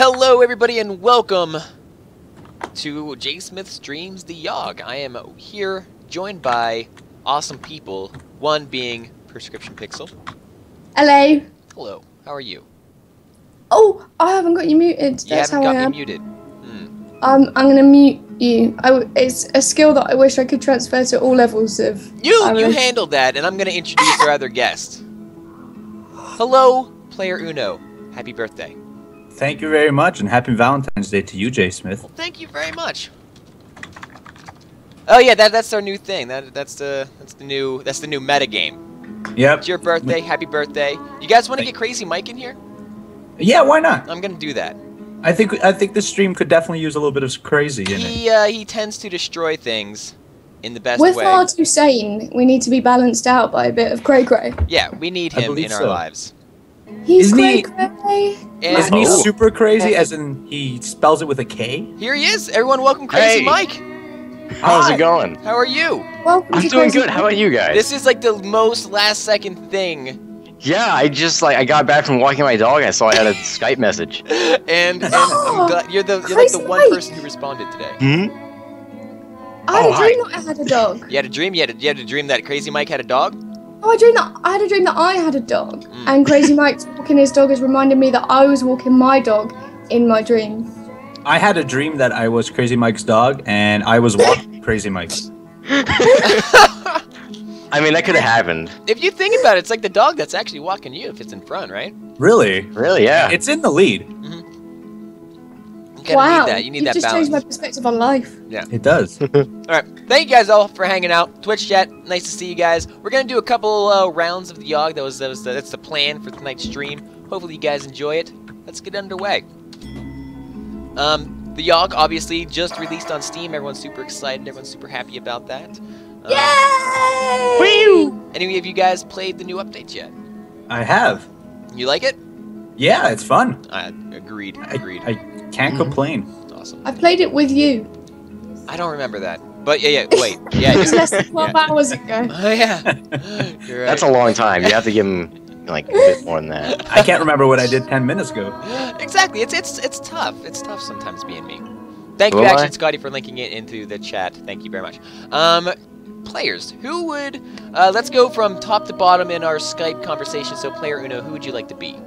Hello, everybody, and welcome to JSmith Streams the Yawhg. I am here joined by awesome people, one being Prescription Pixel. Hello. Hello, how are you? Oh, I haven't got you muted. That's how I am. You haven't got me muted. I'm gonna mute you. It's a skill that I wish I could transfer to all levels of. You handled that, and I'm gonna introduce our other guest. Hello, Player Uno. Happy birthday. Thank you very much, and happy Valentine's Day to you, JSmith. Well, thank you very much. Oh yeah, that's our new thing. That's the new meta game. Yep. It's your birthday. Happy birthday. You guys want to get Crazy Mike in here? Yeah, why not? I'm gonna do that. I think this stream could definitely use a little bit of crazy in it. He tends to destroy things in the best We're way. We're far too sane. We need to be balanced out by a bit of cray-cray. Yeah, we need him in our lives. He's cray-cray. Isn't he super crazy, as in he spells it with a K? Here he is. Everyone welcome Crazy Mike. How's it going? How are you? Welcome I'm doing good. How about you guys? This is like the most last-second thing. Yeah, I got back from walking my dog and I saw I had a Skype message. and I'm glad you're like the one person who responded today. I had a dream that I had a dog. You had a dream? You had a dream that Crazy Mike had a dog? Oh, I had a dream that I had a dog. And Crazy Mike's walking his dog has reminded me that I was walking my dog in my dream. I had a dream that I was Crazy Mike's dog, and I was walking Crazy Mike's. I mean, that could have happened. If you think about it, it's like the dog that's actually walking you if it's in front, right? Really? Really, yeah. It's in the lead. Wow, you need that just balance. changed my perspective on life. Yeah. It does. Alright, thank you guys all for hanging out. Twitch chat, nice to see you guys. We're going to do a couple rounds of the Yawhg. That's the plan for tonight's stream. Hopefully you guys enjoy it. Let's get underway. The Yawhg obviously just released on Steam. Everyone's super excited. Everyone's super happy about that. Yay! Any of you guys played the new updates yet? I have. You like it? Yeah, it's fun. Agreed. I can't complain. Awesome. I played it with you. I don't remember that. But yeah, wait. Yeah, It was less than 12 hours ago. Oh, yeah. You're right. That's a long time. You have to give him like a bit more than that. I can't remember what I did 10 minutes ago. Exactly. It's tough. It's tough sometimes being me. Thank you, actually, Scotty, for linking it into the chat. Thank you very much. Players, who would... let's go from top to bottom in our Skype conversation. So, Player Uno, who would you like to be?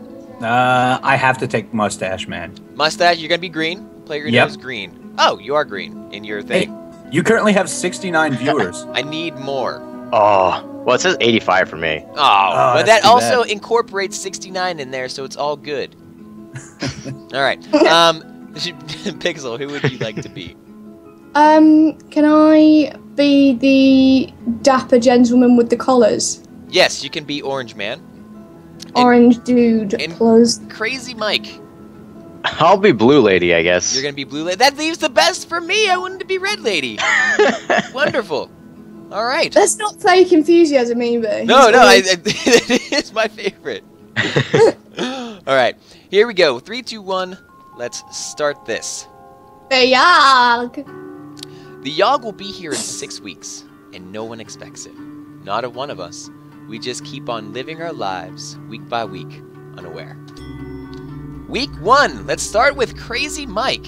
I have to take Mustache Man. Mustache, you're going to be green? Player Uno is green. Oh, you are green in your thing. Hey, you currently have 69 viewers. I need more. Oh, well, it says 85 for me. Oh, but that also incorporates 69 in there, so it's all good. All right. Pixel, who would you like to be? Can I be the dapper gentleman with the collars? Yes, you can be Orange Man. Orange dude plus Crazy Mike. I'll be Blue Lady, I guess. You're gonna be Blue Lady. That leaves the best for me. I wanted to be Red Lady. Wonderful. All right. Let's not fake enthusiasm either. No, it is my favorite. All right, here we go. 3, 2, 1. Let's start this. The Yawhg. The Yawhg will be here in 6 weeks, and no one expects it. Not a one of us. We just keep on living our lives, week by week, unaware. Week 1. Let's start with Crazy Mike.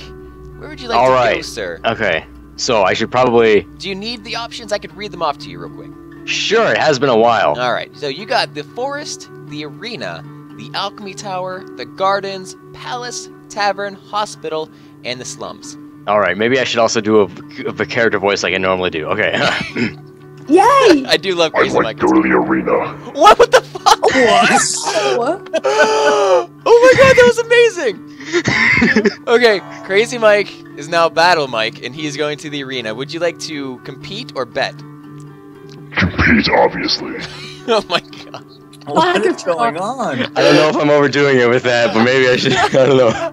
Where would you like to go, sir? Okay. So I should probably... Do you need the options? I could read them off to you real quick. Sure, it has been a while. Alright, so you got the forest, the arena, the alchemy tower, the gardens, palace, tavern, hospital, and the slums. Alright, maybe I should also do a character voice like I normally do. Okay. Yay! I do love Crazy Mike. Go to the arena. What the fuck? What? Oh my god, that was amazing! Okay, Crazy Mike is now Battle Mike, and he is going to the arena. Would you like to compete or bet? Compete, obviously. Oh my god. What is going on? I don't know if I'm overdoing it with that, but maybe I should. I don't know.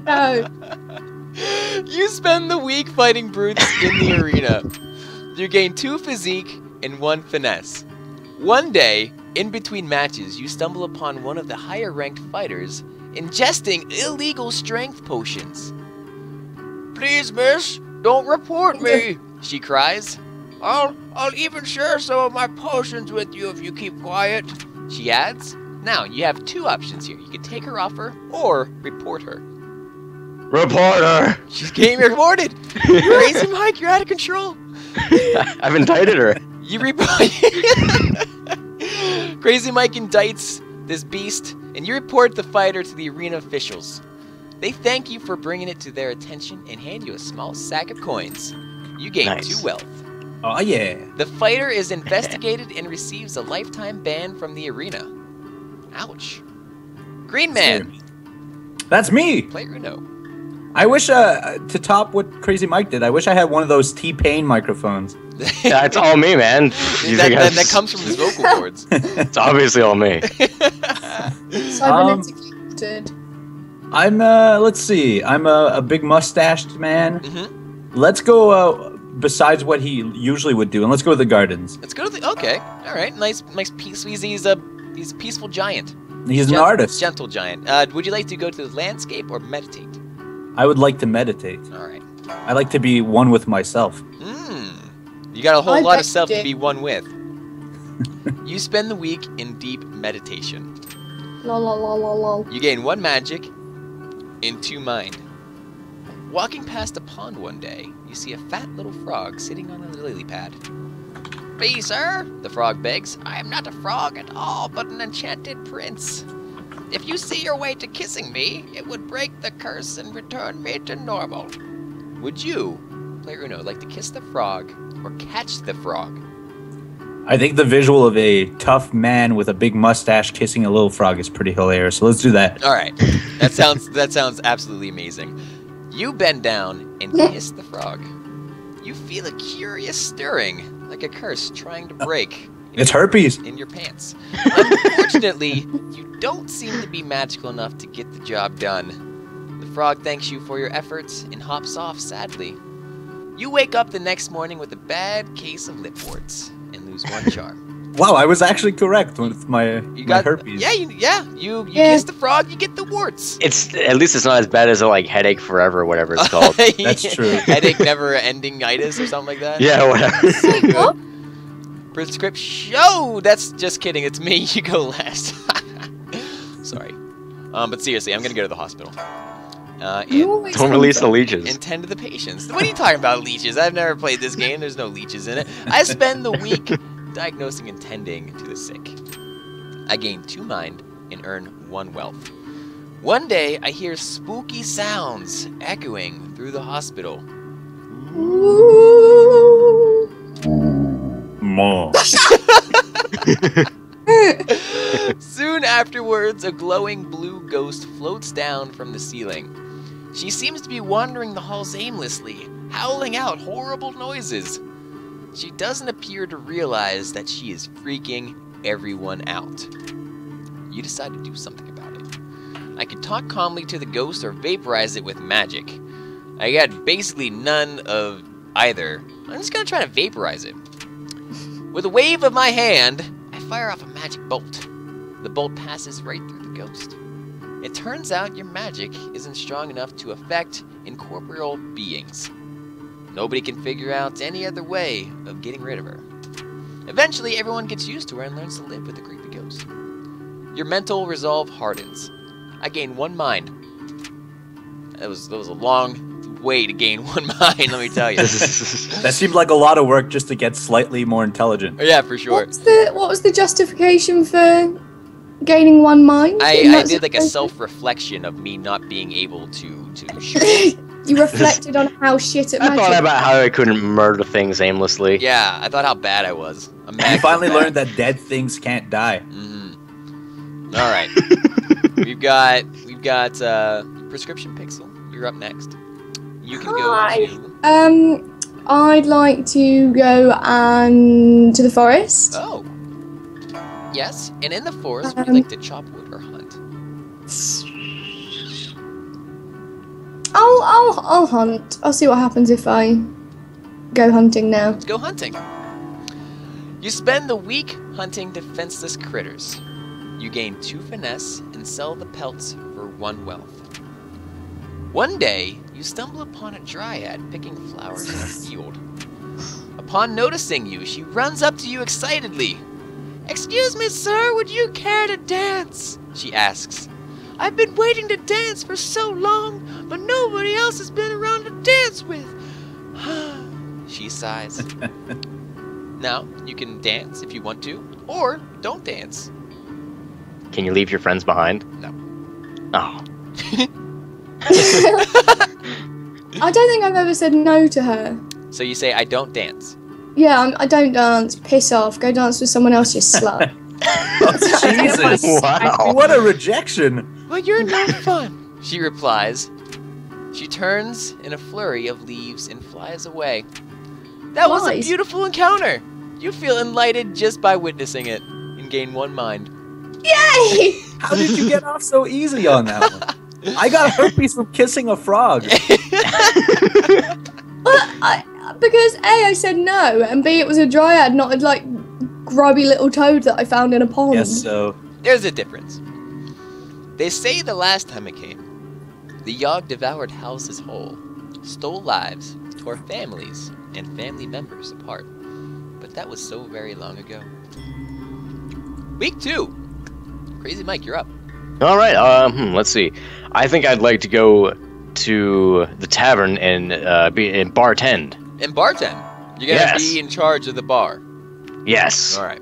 No. You spend the week fighting brutes in the arena. You gain 2 physique and 1 finesse. One day, in between matches, you stumble upon one of the higher-ranked fighters ingesting illegal strength potions. "Please, miss, don't report me," she cries. I'll even share some of my potions with you if you keep quiet," she adds. Now, you have 2 options here. You can take her offer or report her. Reporter! She's getting reported! Crazy Mike, you're out of control! I've indicted her. You report. Crazy Mike indicts this beast, and you report the fighter to the arena officials. They thank you for bringing it to their attention and hand you a small sack of coins. You gain Nice. 2 wealth. Oh, yeah. The fighter is investigated and receives a lifetime ban from the arena. Ouch. Green Man, That's me. play Uno. I wish, to top what Crazy Mike did, I wish I had one of those T-Pain microphones. That's all me, man. You think that comes from his vocal cords. It's obviously all me. Cybernetically altered. I'm, let's see. I'm a big mustached man. Mm-hmm. Let's go, besides what he usually would do, and let's go to the gardens. Let's go to the. Okay, all right. Nice peace. He's a peaceful giant. He's an artist. Gentle giant. Would you like to go to the landscape or meditate? I would like to meditate. All right. I like to be one with myself. You got a whole I lot bet of self you to do. be one with. You spend the week in deep meditation. Lol, lol, lol, lol, lol. You gain 1 magic and 2 mind. Walking past a pond one day, you see a fat little frog sitting on a lily pad. Please, sir, the frog begs, I am not a frog at all, but an enchanted prince. If you see your way to kissing me, it would break the curse and return me to normal. Would you, player Uno, like to kiss the frog or catch the frog? I think the visual of a tough man with a big mustache kissing a little frog is pretty hilarious, so let's do that. All right, that sounds absolutely amazing. You bend down and kiss the frog. You feel a curious stirring, like a curse trying to break. It's herpes. In your pants. Unfortunately, you don't seem to be magical enough to get the job done. The frog thanks you for your efforts and hops off sadly. You wake up the next morning with a bad case of lip warts and lose 1 charm. Wow, I was actually correct with my herpes. Yeah, you kiss the frog, you get the warts. It's at least it's not as bad as a headache forever, whatever it's called. That's true. Headache never-ending itis or something like that. Yeah, whatever. What? Prescription. Oh, that's just kidding. It's me. You go last. Sorry. But seriously, I'm gonna go to the hospital. You And always Don't come release the back. leeches. and tend to the patients. What are you talking about, leeches? I've never played this game. There's no leeches in it. I spend the week diagnosing and tending to the sick. I gain 2 mind and earn 1 wealth. One day, I hear spooky sounds echoing through the hospital. Ooh. More. Soon afterwards, a glowing blue ghost floats down from the ceiling. She seems to be wandering the halls aimlessly, howling out horrible noises. She doesn't appear to realize that she is freaking everyone out. You decide to do something about it. I could talk calmly to the ghost or vaporize it with magic. I got basically none of either. I'm just gonna try to vaporize it. With a wave of my hand, I fire off a magic bolt. The bolt passes right through the ghost. It turns out your magic isn't strong enough to affect incorporeal beings. Nobody can figure out any other way of getting rid of her. Eventually, everyone gets used to her and learns to live with the creepy ghost. Your mental resolve hardens. I gain 1 mind. That was a long way to gain 1 mind, let me tell you. That seemed like a lot of work just to get slightly more intelligent. Yeah, for sure. What was the justification for gaining 1 mind? in I that did like a situation? self-reflection of me not being able to shoot. You reflected on how shit at I magic. thought about how I couldn't murder things aimlessly. Yeah, I thought how bad I was. I'm You finally learned that dead things can't die. Mm-hmm. All right. we've got prescription pixel. You're up next. You can Hi. go to. I'd like to go to the forest. Oh. Yes, and in the forest, would you Um, like to chop wood or hunt? I'll hunt. I'll see what happens if I go hunting now. Let's go hunting. You spend the week hunting defenseless critters. You gain 2 finesse and sell the pelts for 1 wealth. One day, you stumble upon a dryad picking flowers in a field. Upon noticing you, she runs up to you excitedly. "Excuse me, sir, would you care to dance?" she asks. I've been waiting to dance for so long, but nobody else has been around to dance with. She sighs. Now, you can dance if you want to, or don't dance. Can you leave your friends behind? No. Oh. I don't think I've ever said no to her. So you say, I don't dance. Yeah, I don't dance. Piss off. Go dance with someone else, you slut. Jesus. Wow. What a rejection. Well, you're no fun, she replies. She turns in a flurry of leaves and flies away. That was a Nice. beautiful encounter. You feel enlightened just by witnessing it and gain one mind. Yay! How did you get off so easy on that one? I got herpes from kissing a frog. Well, because A, I said no, and B, it was a dryad, not a, like, grubby little toad that I found in a pond. Yes, so There's a difference. They say the last time it came, the Yawhg devoured houses whole, stole lives, tore families and family members apart. But that was so very long ago. Week 2. Crazy Mike, you're up. All right. Let's see. I think I'd like to go to the tavern and bartend. And bartend. You're gonna be in charge of the bar. Yes. All right.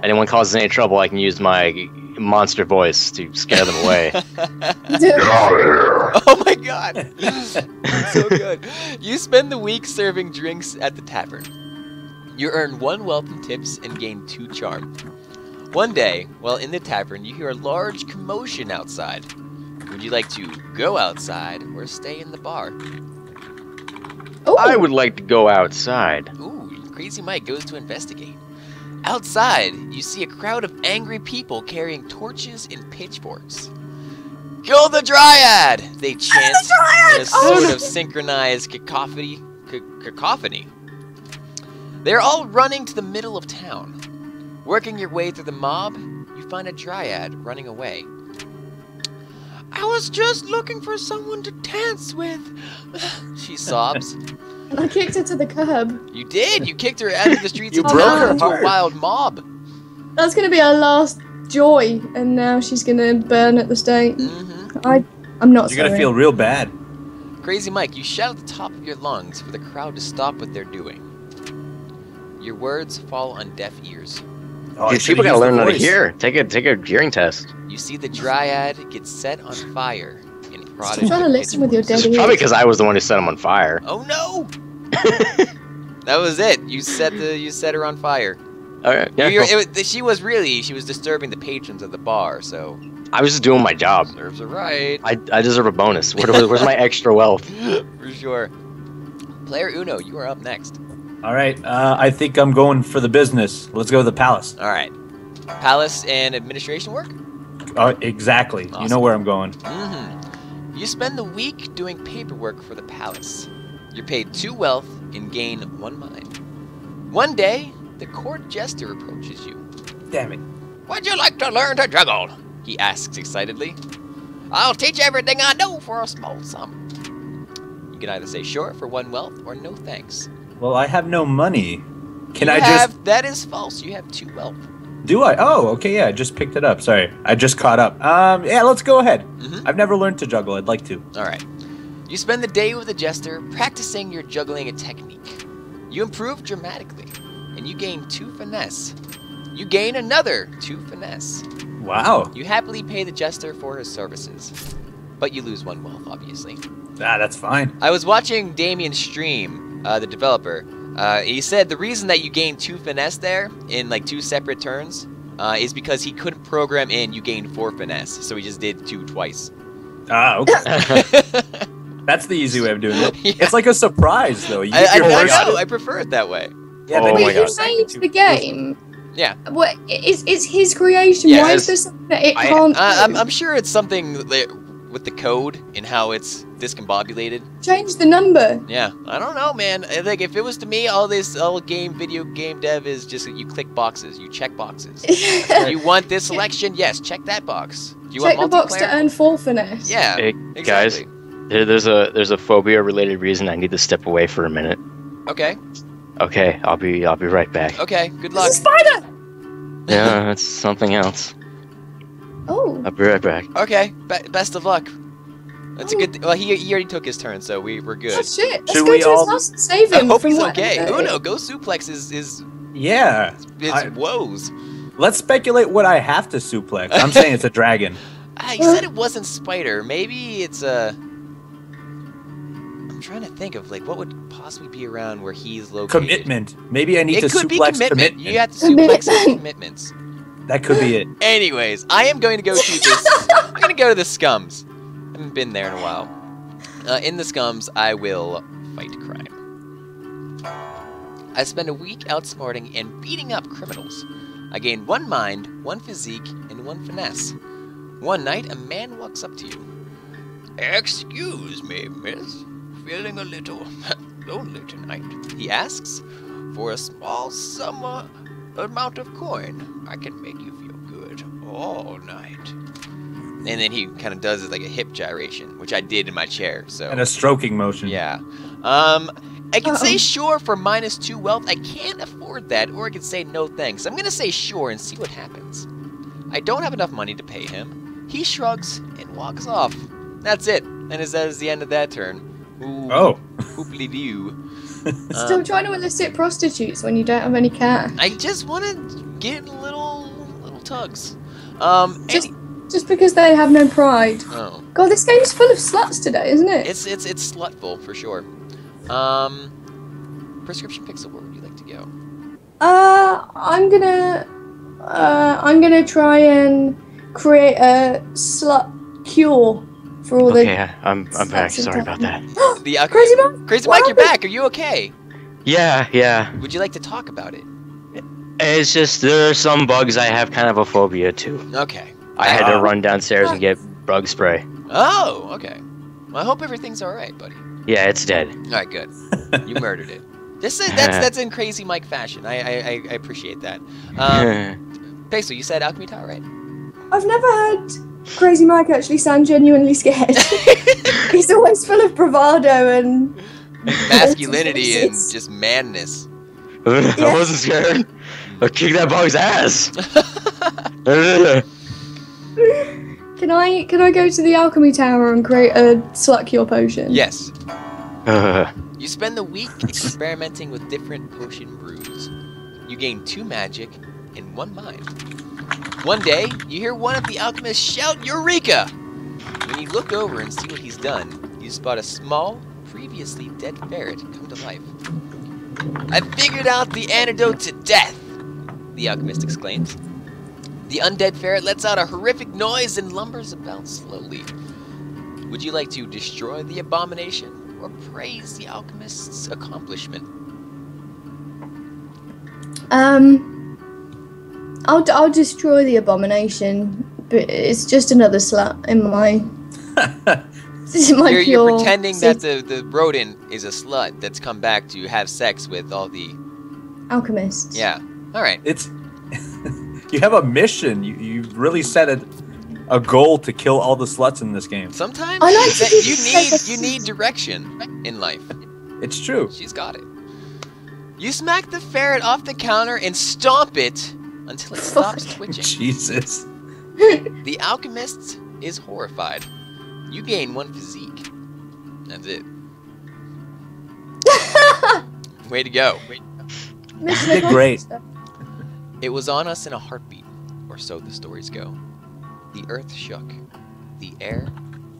Anyone causes any trouble, I can use my monster voice to scare them away. Get out of here. Oh my god! So good. You spend the week serving drinks at the tavern. You earn 1 wealth in tips and gain 2 charm. One day, while in the tavern, you hear a large commotion outside. Would you like to go outside or stay in the bar? Ooh. I would like to go outside. Ooh, Crazy Mike goes to investigate. Outside, you see a crowd of angry people carrying torches and pitchforks. Kill the Dryad! They chant in a sort of synchronized cacophony. They're all running to the middle of town. Working your way through the mob, you find a Dryad running away. I was just looking for someone to dance with, she sobs. And I kicked her to the curb. You did! You kicked her out of the streets You of broke town her into a heart. wild mob. That's going to be our last joy, and now she's going to burn at the stake. I'm not you're gonna sorry. feel real bad. Crazy Mike, you shout at the top of your lungs for the crowd to stop what they're doing. Your words fall on deaf ears. Oh, These people gotta learn how to hear. Take a hearing test. You see the Dryad get set on fire and prodded. Stop trying to with listen with your pitchforks. dead ears. Probably because I was the one who set them on fire. Oh no! That was it. You set her on fire. Okay. Yeah, She was disturbing the patrons of the bar. So I was just doing my job. serves her right. I deserve a bonus. Where's my extra wealth? For sure. Player Uno, you are up next. All right, I think I'm going for the business. Let's go to the palace. All right. Palace and administration work? Exactly. Awesome. You know where I'm going. Mm-hmm. You spend the week doing paperwork for the palace. You're paid 2 wealth and gain 1 mind. One day, the court jester approaches you. Damn it. Would you like to learn to juggle? He asks excitedly. I'll teach everything I know for a small sum. You can either say sure for 1 wealth or no thanks. Well, I have no money. Can That is false. You have 2 wealth. Do I? Oh, okay, yeah, I just picked it up. Sorry, I just caught up. Yeah, let's go ahead. Mhm. I've never learned to juggle. I'd like to. All right. You spend the day with the jester practicing your juggling technique. You improve dramatically, and you gain 2 finesse. You gain another 2 finesse. Wow. You happily pay the jester for his services, but you lose 1 wealth, obviously. That's fine. I was watching Damien's stream, the developer. He said the reason that you gain 2 finesse there in like 2 separate turns is because he couldn't program in you gain 4 finesse, so he just did 2 twice. Okay. That's the easy way of doing it. Yeah. It's like a surprise, though. I know. I prefer it that way. Yeah, Oh then my you Wait, God. who made the game? Yeah. What? It's his creation. Yeah, Why it's- is there something that it can't do? I'm sure it's something with the code and how it's discombobulated. Change the number. Yeah, I don't know, man. I think if it was to me, all video game dev is just you click boxes, you check boxes. You want this selection? Yes, check that box. Do you Check the want box to multiplayer? earn 4 finesse. Yeah, Hey, guys, exactly. there's a phobia related reason I need to step away for a minute. Okay, Okay, I'll be right back. okay. Good luck. It's a spider. Yeah, that's something else. Oh. I'll be right back. Okay, best of luck. That's a good. Well, he already took his turn, so we're Oh good. shit! Let's Should go we to his all- house and save I him hope from he's what? okay. Uno, go suplex is Yeah. woes. Let's speculate what I have to suplex. I'm saying it's a dragon. He said it wasn't spider. Maybe it's a. I'm trying to think of like what would possibly be around where he's located. Commitment. Maybe I need to It could be suplex commitment. You have to suplex his commitments. That could be it. Anyways, I am going to go to this. I'm going to go to the Scums. I haven't been there in a while. In the Scums, I will fight crime. I spend a week outsmarting and beating up criminals. I gain 1 mind, 1 physique, and 1 finesse. One night, a man walks up to you. "Excuse me, miss. Feeling a little lonely tonight?" he asks. "For a small amount of coin, I can make you feel good all night." And then he kind of does it like a hip gyration, which I did in my chair. So And a stroking motion. yeah. I can say sure for -2 wealth. I can't afford that, or I can say no thanks. I'm gonna say sure and see what happens. I don't have enough money to pay him. He shrugs and walks off. That's it. And that is the end of that turn. Ooh, Oh. hooply-doo. Still trying to elicit prostitutes when you don't have any cash. I just want to get little tugs. Just because they have no pride. Oh, God, this game's full of sluts today, isn't it? it's slutful for sure. Prescription Pixel, where would you like to go? I'm gonna try and create a slut cure for all Okay, I'm back. sluts in Sorry town. about that. The Crazy Mike? Crazy What Mike, you're happened? back. Are you okay? Yeah. Would you like to talk about it? It's just there are some bugs I have kind of a phobia to. Okay. I had to run downstairs and get bug spray. Oh, okay. Well, I hope everything's all right, buddy. Yeah, it's dead. All right, good. You murdered it. That's in Crazy Mike fashion. I appreciate that. Pixel, you said Alchemy Tower, right? I've never heard Crazy Mike actually sound genuinely scared. He's always full of bravado and Masculinity and just madness. I wasn't scared. I'll kick that bug's ass. Can I go to the alchemy tower and create a slut cure potion? Yes. You spend the week experimenting with different potion brews. You gain 2 magic and 1 mind. One day, you hear one of the alchemists shout, "Eureka!" When you look over and see what he's done, you spot a small, previously dead ferret come to life. "I figured out the antidote to death!" the alchemist exclaims. The undead ferret lets out a horrific noise and lumbers about slowly. Would you like to destroy the abomination or praise the alchemist's accomplishment? I'll destroy the abomination, but it's just another slut in my. You're pretending that the rodent is a slut that's come back to have sex with all the alchemists. Yeah. All right. It's you have a mission. You really set a goal to kill all the sluts in this game. Sometimes I like to do you need direction in life. It's true. She's got it. You smack the ferret off the counter and stomp it until it stops twitching. Jesus. The alchemist is horrified. You gain 1 physique. That's it. Way to go. You did great. It was on us in a heartbeat, or so the stories go. The earth shook. The air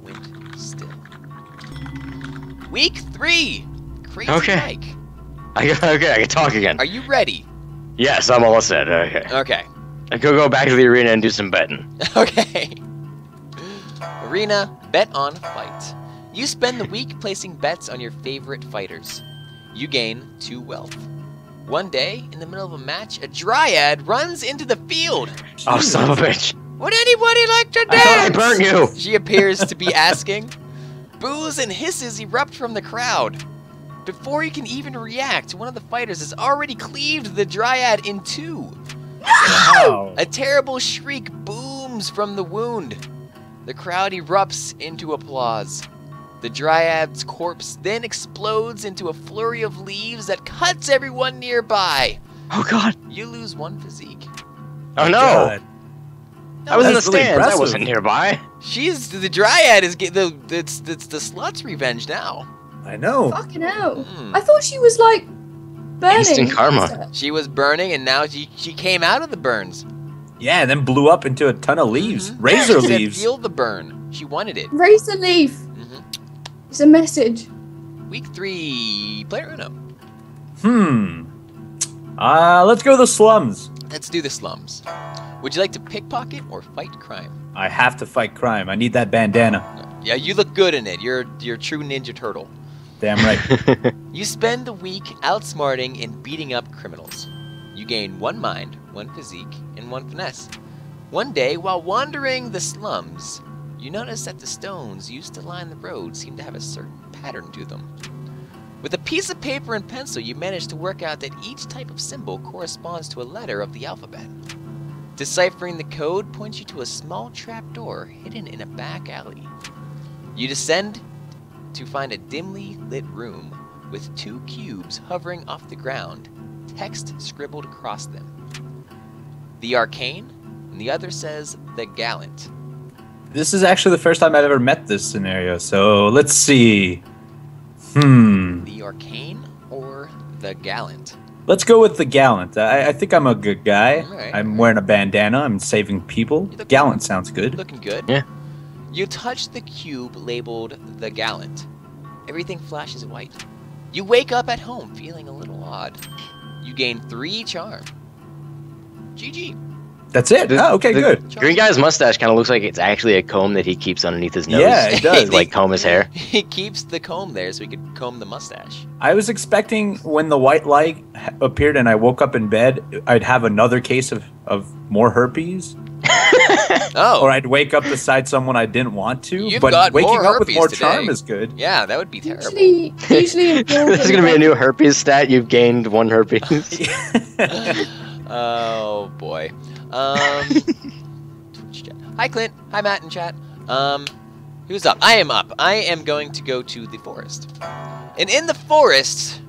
went still. Week 3! Crazy Okay. Mike. I can talk again. Are you ready? Yes, I'm all set. Okay. Okay. I could go back to the arena and do some betting. Okay. Arena, bet on fight. You spend the week placing bets on your favorite fighters. You gain 2 wealth. One day, in the middle of a match, a dryad runs into the field. Oh, son of a bitch. Would anybody like to I thought I dance? burnt you. She appears to be asking. Boos and hisses erupt from the crowd. Before you can even react, one of the fighters has already cleaved the dryad in 2. Wow. A terrible shriek booms from the wound. The crowd erupts into applause. The dryad's corpse then explodes into a flurry of leaves that cuts everyone nearby. Oh, God. You lose 1 physique. Oh, no. God. I was in the That's really stands. I impressive. wasn't nearby. She's the Dryad is it's the slut's revenge now. I know. Fucking hell. Hmm. I thought she was like burning. Instant karma. She was burning, and now she came out of the burns. Yeah, and then blew up into a ton of leaves. Mhm. Razor She said, leaves. feel the burn. She wanted it. Raise the leaf. Mhm. It's a message. Week 3, player uno. Let's go to the slums. Let's do the slums. Would you like to pickpocket or fight crime? I have to fight crime. I need that bandana. Yeah, you look good in it. You're a true Ninja Turtle. Damn right. You spend the week outsmarting and beating up criminals. You gain 1 mind, 1 physique, and 1 finesse. One day, while wandering the slums, you notice that the stones used to line the road seem to have a certain pattern to them. With a piece of paper and pencil, you manage to work out that each type of symbol corresponds to a letter of the alphabet. Deciphering the code points you to a small trapdoor hidden in a back alley. You descend to find a dimly lit room with 2 cubes hovering off the ground, text scribbled across them. The Arcane, and the other says the Gallant. This is actually the first time I've ever met this scenario, so let's see. The Arcane or the Gallant? Let's go with the Gallant. I think I'm a good guy. Alright. I'm wearing a bandana. I'm saving people. You look- Gallant sounds good. Looking good. Yeah. You touch the cube labeled the Gallant. Everything flashes white. You wake up at home feeling a little odd. You gain 3 charm. GG. That's it. Okay, the good. Green guy's mustache kind of looks like it's actually a comb that he keeps underneath his nose. Yeah, it does. Like comb his hair. He keeps the comb there so he could comb the mustache. I was expecting when the white light appeared and I woke up in bed, I'd have another case of more herpes, Oh, or I'd wake up beside someone I didn't want to. You've but got waking more up with herpes more today. charm is good. yeah, that would be terrible. Usually in There's gonna be a new herpes stat. You've gained 1 herpes. Oh boy. Twitch chat. Hi Clint. Hi Matt in chat. Who's up? I am up. I am going to go to the forest. And in the forest,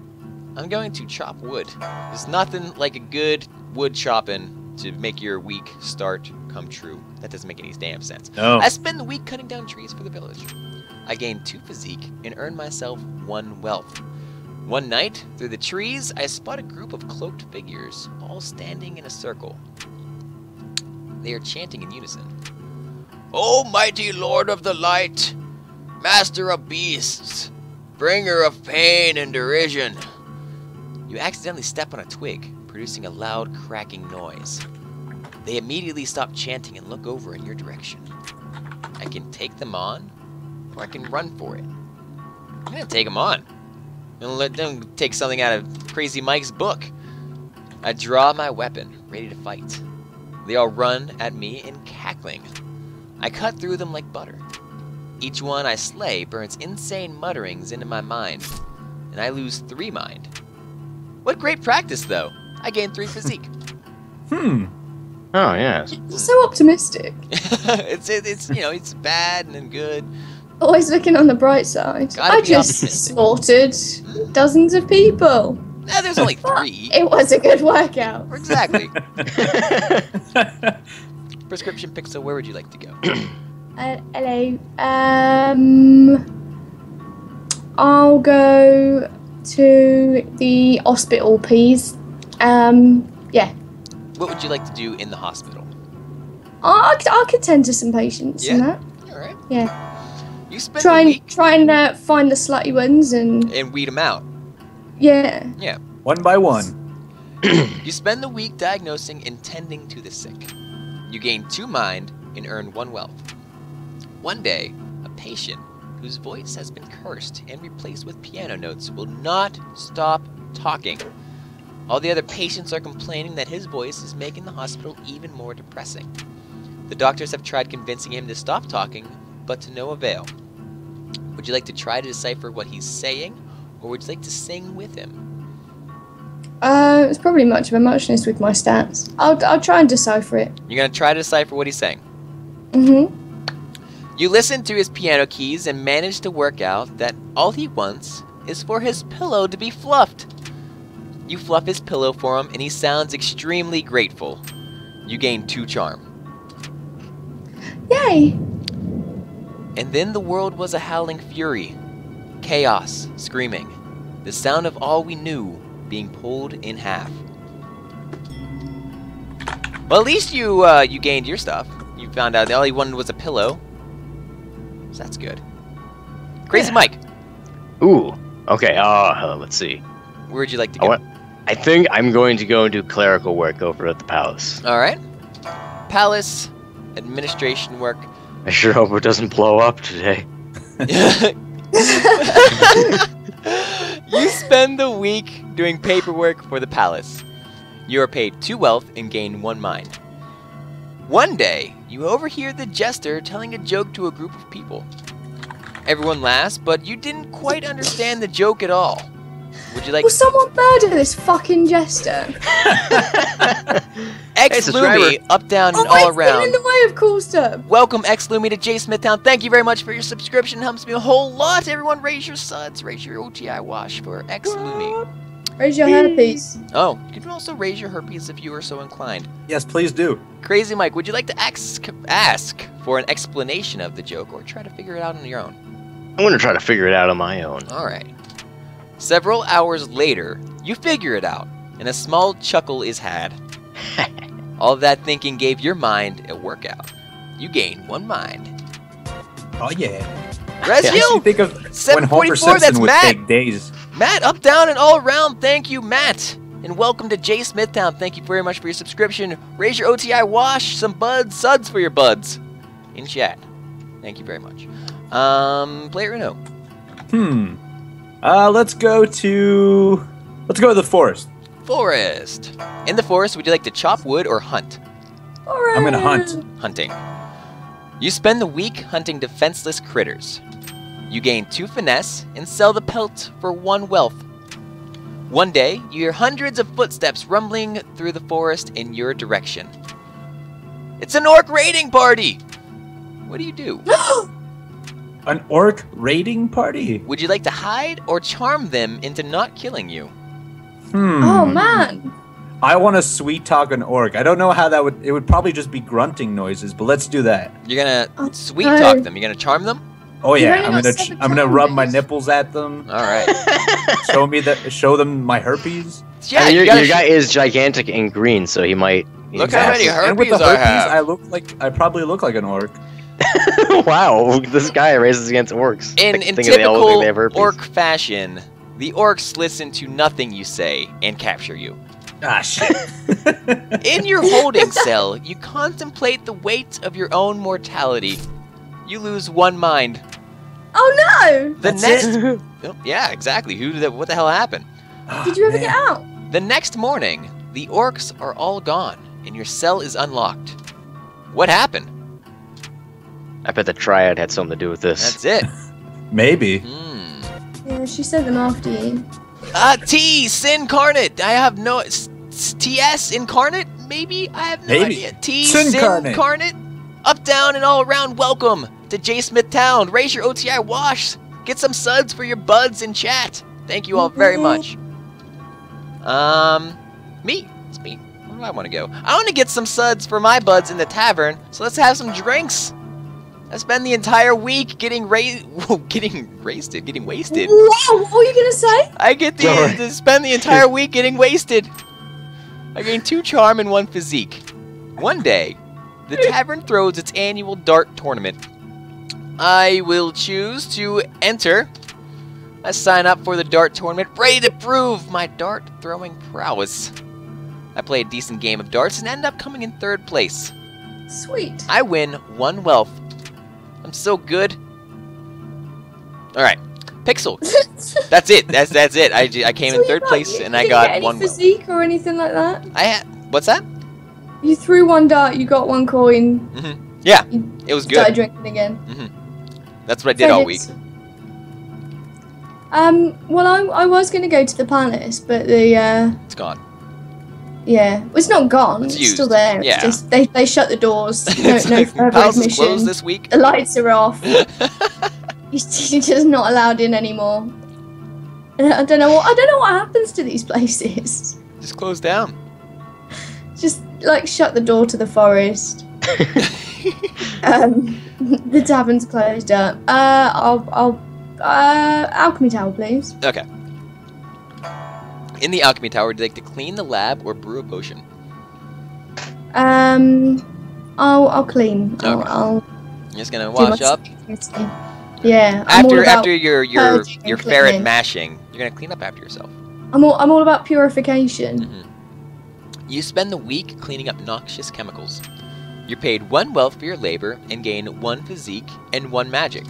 I'm going to chop wood. There's nothing like a good wood chopping to make your week start come true. That doesn't make any damn sense. No. I spend the week cutting down trees for the village. I gain 2 physique and earn myself 1 wealth. One night, through the trees, I spot a group of cloaked figures, all standing in a circle. They are chanting in unison. O mighty Lord of the Light, Master of Beasts, Bringer of Pain and Derision. You accidentally step on a twig, producing a loud cracking noise. They immediately stop chanting and look over in your direction. I can take them on, or I can run for it. I'm gonna take them on. And let them take something out of Crazy Mike's book. I draw my weapon, ready to fight. They all run at me in cackling. I cut through them like butter. Each one I slay burns insane mutterings into my mind, and I lose 3 mind. What great practice, though. I gain 3 physique. Oh yeah. You're so optimistic. it's you know, it's bad and then good. Always looking on the bright side. Gotta I be just optimistic. slaughtered dozens of people. Nah, there's only 3. It was a good workout. Exactly. Prescription Pixel, where would you like to go? Hello. I'll go to the hospital, please. Yeah. What would you like to do in the hospital? I could tend to some patients and Yeah. that. All right. Yeah. You spend Try the week and find the slutty ones and and weed them out. yeah. Yeah. One by one. You spend the week diagnosing and tending to the sick. You gain 2 mind and earn 1 wealth. One day, a patient whose voice has been cursed and replaced with piano notes will not stop talking. All the other patients are complaining that his voice is making the hospital even more depressing. The doctors have tried convincing him to stop talking, but to no avail. Would you like to try to decipher what he's saying, or would you like to sing with him? It's probably much of a muchness with my stats. I'll try and decipher it. You're going to try to decipher what he's saying. You listen to his piano keys and manage to work out that all he wants is for his pillow to be fluffed. You fluff his pillow for him and he sounds extremely grateful. You gain 2 charm. Yay! And then the world was a howling fury. Chaos, screaming. The sound of all we knew being pulled in half. Well, at least you gained your stuff. You found out that all you wanted was a pillow. So that's good. Crazy Mike. Ooh. Okay. Let's see. Where'd you like to go? I think I'm going to go and do clerical work over at the palace. All right. Palace administration work. I sure hope it doesn't blow up today. You spend the week doing paperwork for the palace. You are paid 2 wealth and gain 1 mind. One day, you overhear the jester telling a joke to a group of people. Everyone laughs, but you didn't quite understand the joke at all. Would you like? Will someone murder this fucking jester? X-Lumi, up, down, and Oh, all it's around. getting in the way of cool stuff. Welcome, X-Lumi, to JSmithTown. Thank you very much for your subscription. Helps me a whole lot. Everyone, raise your suds. Raise your OTI wash for X-Lumi. Raise your hand, please. Oh, you can also raise your herpes if you are so inclined. Yes, please do. Crazy Mike, would you like to ask for an explanation of the joke or try to figure it out on your own? I'm going to try to figure it out on my own. All right. Several hours later, you figure it out, and a small chuckle is had. All of that thinking gave your mind a workout. You gain 1 mind. Oh yeah. Rescue! You think of when 744, Homer Simpson that's would Matt! take days. Matt, up, down, and all around. Thank you, Matt. And welcome to JSmithTown. Thank you very much for your subscription. Raise your OTI wash, some suds for your buds. In chat. Thank you very much. Player Uno. Let's go to the forest. Forest. In the forest, would you like to chop wood or hunt? I'm gonna hunt. Hunting. You spend the week hunting defenseless critters. You gain 2 finesse and sell the pelt for 1 wealth. One day, you hear hundreds of footsteps rumbling through the forest in your direction. It's an orc raiding party! What do you do? An orc raiding party? Would you like to hide or charm them into not killing you? Oh, man. I want to sweet talk an orc. I don't know how that would. It would probably just be grunting noises, but let's do that. You're gonna sweet talk them. You're gonna charm them? Oh yeah, You've only got I'm gonna rub my charms. nipples at them. All right. Show them my herpes. Yeah, I mean, you your gotta guy is gigantic and green, so he might. Look how many And with herpes the I herpes, have. I probably look like an orc. Wow, this guy races against orcs. In Thinking they all think typical they have herpes. orc fashion, the orcs listen to nothing you say and capture you. Ah shit. In your holding cell, you contemplate the weight of your own mortality. You lose 1 mind. Oh, no. The That's next, it? Oh, yeah, exactly. What the hell happened? Did you ever get out? The next morning, the orcs are all gone, and your cell is unlocked. What happened? I bet the triad had something to do with this. That's it. Maybe. Yeah, she said them after you. T Sincarnate. I have no TS Incarnate. Maybe I have no idea. T Sincarnate. Sincarnate. Up, down, and all around. Welcome to JSmithTown. Raise your OTI wash. Get some suds for your buds in chat. Thank you all very much. Me. It's me. Where do I want to go? I want to get some suds for my buds in the tavern. So let's have some drinks. I spend the entire week getting wasted. Wow, what were you going to say? I get to spend the entire week getting wasted. I gain 2 charm and 1 physique. One day, the tavern throws its annual dart tournament. I will choose to enter. I sign up for the dart tournament, ready to prove my dart throwing prowess. I play a decent game of darts and end up coming in 3rd place. Sweet. I win 1 wealth. I'm so good. All right, Pixel. That's it. That's it. I came in 3rd place and I got 1 wealth. physique or anything like that? I had. What's that? You threw 1 dart, you got 1 coin. Yeah, it was Started good. drinking again. That's what I did all week. Well, I was going to go to the palace, but the It's gone. yeah, well, it's not gone. It's It's still used. there. Yeah. It's just they shut the doors. No further Palace is closed admission. this week. The lights are off. You're just not allowed in anymore. And I don't know what happens to these places. Just closed down. Just like shut the door to the forest. The tavern's closed up. I'll alchemy tower, please. Okay. In the alchemy tower, would you like to clean the lab or brew a potion? I'll clean. Okay. I'll You're just gonna do my wash up. security. Yeah. I'm all After about after your purging and ferret cleaning. mashing, you're gonna clean up after yourself. I'm all about purification. You spend the week cleaning up noxious chemicals. You're paid 1 wealth for your labor and gain 1 physique and 1 magic.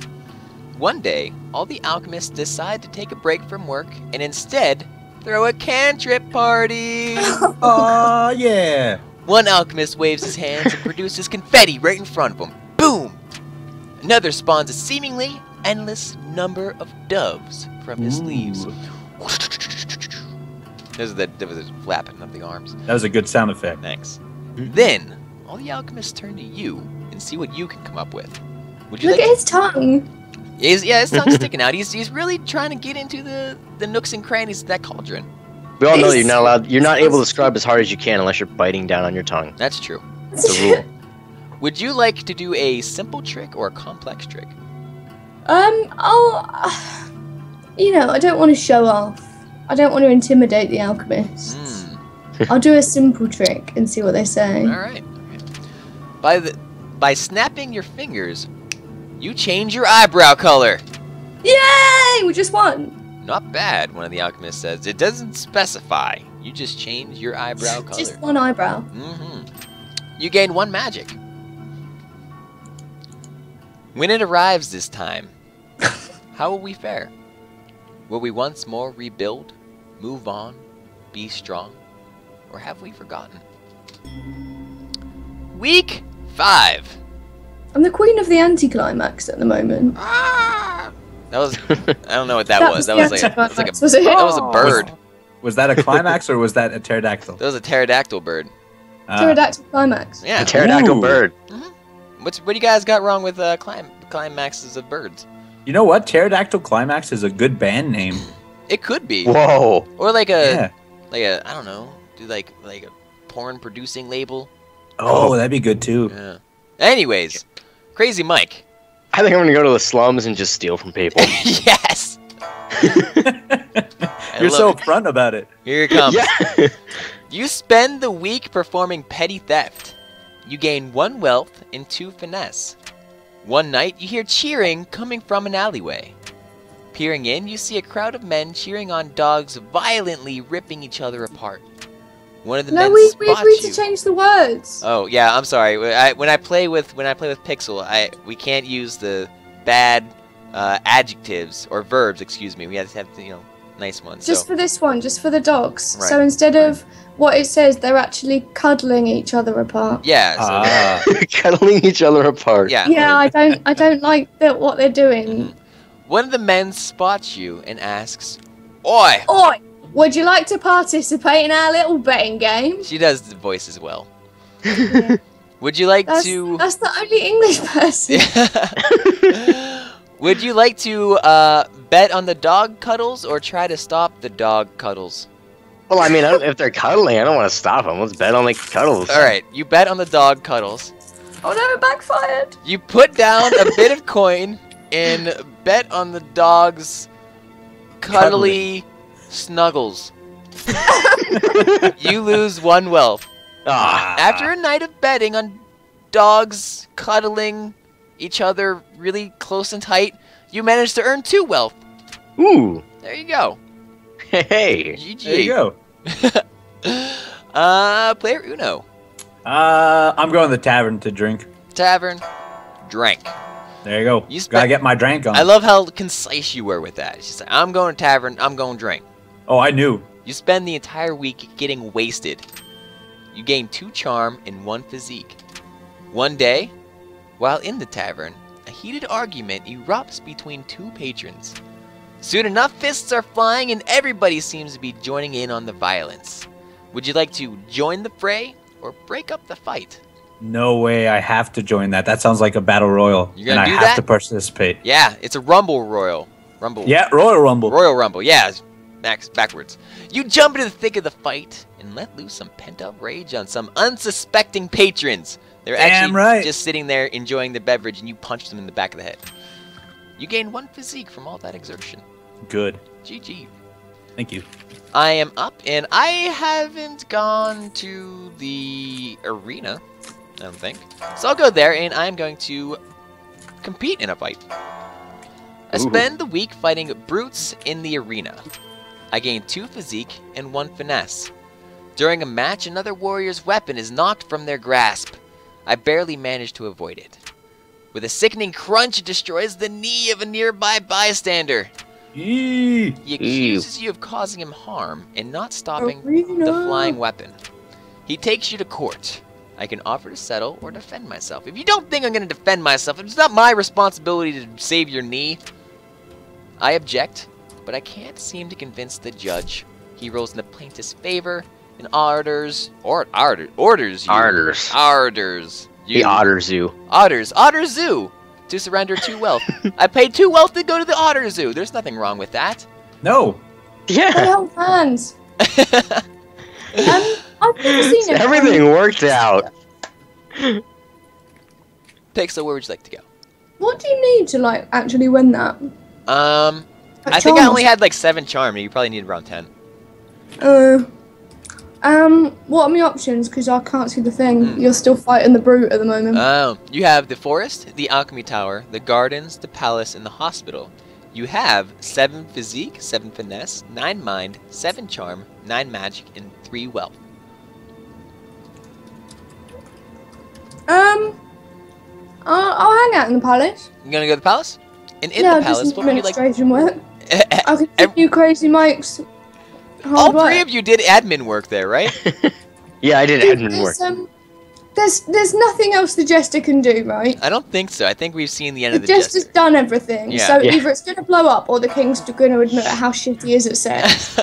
One day, all the alchemists decide to take a break from work and instead throw a cantrip party. Oh, yeah. One alchemist waves his hands and produces confetti right in front of him. Boom! Another spawns a seemingly endless number of doves from his sleeves. There was a flapping of the arms. That was a good sound effect. Thanks. Then, all the alchemists turn to you and see what you can come up with. Would you Look like at his tongue. his tongue's sticking out. He's really trying to get into the nooks and crannies of that cauldron. We all know you're not allowed. You're not able to scrub as hard as you can unless you're biting down on your tongue. That's true. It's a rule. Would you like to do a simple trick or a complex trick? I'll. I don't want to show off. I don't want to intimidate the alchemists. I'll do a simple trick and see what they say. All right. By snapping your fingers, you change your eyebrow color. Yay! We just won. Not bad, one of the alchemists says. It doesn't specify. You just change your eyebrow color. Just one eyebrow. You gain 1 magic. When it arrives this time, how will we fare? Will we once more rebuild, move on, be strong, or have we forgotten? Week 5. I'm the queen of the anticlimax at the moment. That was, I don't know what that was. That the was like a, anticlimax, was it? that was a bird. Was that a climax or was that a pterodactyl? That was a pterodactyl bird. Pterodactyl climax. Yeah. A pterodactyl Ooh. bird. What do you guys got wrong with climaxes of birds? You know what? Pterodactyl Climax is a good band name. It could be. Whoa. Or like Yeah. I don't know, do like a porn producing label. Oh, that'd be good too. Yeah. Anyways, Crazy Mike. I think I'm gonna go to the slums and just steal from people. Yes. You're so upfront about it. Here it comes. Yeah. You spend the week performing petty theft. You gain 1 wealth and 2 finesse. One night, you hear cheering coming from an alleyway. Peering in, you see a crowd of men cheering on dogs violently ripping each other apart. One of the men we spots agreed you. to change the words. Oh yeah, I'm sorry. When I play with Pixel, we can't use the bad adjectives or verbs. Excuse me. We have to have nice ones. Just for this one, just for the dogs. Right. So instead of what it says, they're actually cuddling each other apart. yeah. So, Cuddling each other apart. yeah. Yeah, I don't like what they're doing. One of the men spots you and asks, "Oi!" Oi, would you like to participate in our little betting game? She does the voice as well. Would you like to? That's the only English person. Would you like to bet on the dog cuddles or try to stop the dog cuddles? Well, I mean, if they're cuddling, I don't want to stop them. Let's bet on the cuddles. All right, you bet on the dog cuddles. Oh no, it backfired. You put down a bit of coin and bet on the dog's cuddly snuggles. You lose 1 wealth. Ah. After a night of betting on dogs cuddling each other really close and tight, you manage to earn 2 wealth. Ooh. There you go. Hey. GG. There you go. Player Uno. I'm going to the tavern to drink. Tavern. Drank. There you go. You spent- Gotta get my drink on. I love how concise you were with that. She's like, I'm going to tavern, I'm going to drink. Oh, I knew. You spend the entire week getting wasted. You gain 2 charm and 1 physique. One day, while in the tavern, a heated argument erupts between 2 patrons. Soon enough, fists are flying and everybody seems to be joining in on the violence. Would you like to join the fray or break up the fight? No way. I have to join that. That sounds like a battle royal. You're gonna and do I have that? to participate. Yeah, it's a Rumble Royal. Rumble. Yeah, Royal Rumble. Royal Rumble, yeah. backwards. You jump into the thick of the fight and let loose some pent-up rage on some unsuspecting patrons. They're actually just sitting there enjoying the beverage, and you punch them in the back of the head. You gain 1 physique from all that exertion. Good. GG. Thank you. I am up, and I haven't gone to the arena, I don't think. So I'll go there, and I'm going to compete in a fight. I spend the week fighting brutes in the arena. I gain 2 physique and 1 finesse. During a match, another warrior's weapon is knocked from their grasp. I barely manage to avoid it. With a sickening crunch, it destroys the knee of a nearby bystander. He accuses you of causing him harm and not stopping the flying weapon. He takes you to court. I can offer to settle or defend myself. If you don't think I'm going to defend myself, it's not my responsibility to save your knee. I object, but I can't seem to convince the judge. He rules in the plaintiff's favor and orders you. He orders you. Otter Zoo to surrender 2 wealth. I paid 2 wealth to go to the Otter Zoo. There's nothing wrong with that. No. Yeah. They hold hands. I've never seen it. Everything worked out. Pixel, where would you like to go? What do you need to like actually win that? I think I only had like 7 charm. You probably need around 10. What are my options? Because I can't see the thing. You're still fighting the brute at the moment. Oh, you have the forest, the alchemy tower, the gardens, the palace, and the hospital. You have 7 physique, 7 finesse, 9 mind, 7 charm, 9 magic, and 3 wealth. I'll hang out in the palace. You gonna go to the palace? And in yeah, the palace, just what would you like? administration work. I could give you crazy Mike's. All 3 of you did admin work there, right? Yeah, I did admin work. There's nothing else the jester can do, right? I don't think so. I think we've seen the end of the jester's jester. done everything. Yeah. So either it's going to blow up or the king's going to admit how shit he is at sex.